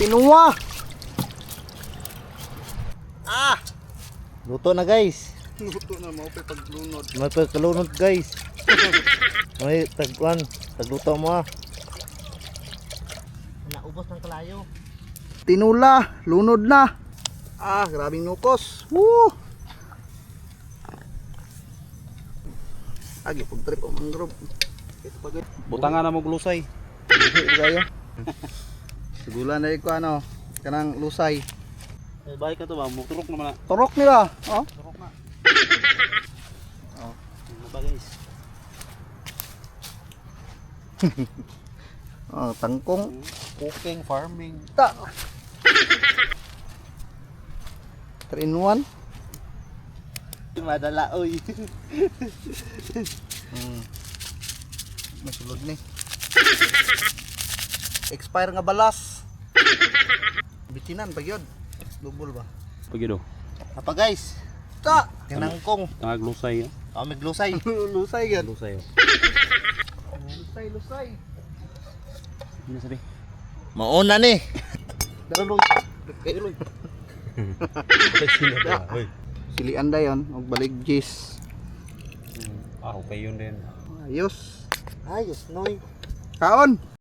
Pinuwa. Luto na guys. Luto na mo pa paglunod. May pagkalunod guys. May tagkuan. Tagluto mo ah. Naubos ng kalayo. Tinula, lunod na. Grabing nukos. Woo! Agi pag trip o mangrove. Ito pag Butangan na mo lusay. gaya. Sigulan na ko ano, kanang lusay. Balik na to ba? Turok naman na. Torok nila. Oh. Turok na. Oh. Ano ba guys? Oh, tangkong. Cooking, farming. Ta. 3 in 1. Madala oy. Masulod ni. Expire nga balas. Bitinan pag yun. Double ba? Pagido. Apa guys? Ta. Kinangkong. Tangag lusay. May glusay. Lusay yan. Lusay. Lusay, lusay. Ano sabi? Mauna ni. Darong. Kailoy. Silian da yon, og balik gis. Okay yun din. Ayos. Ayos noy. Kaon.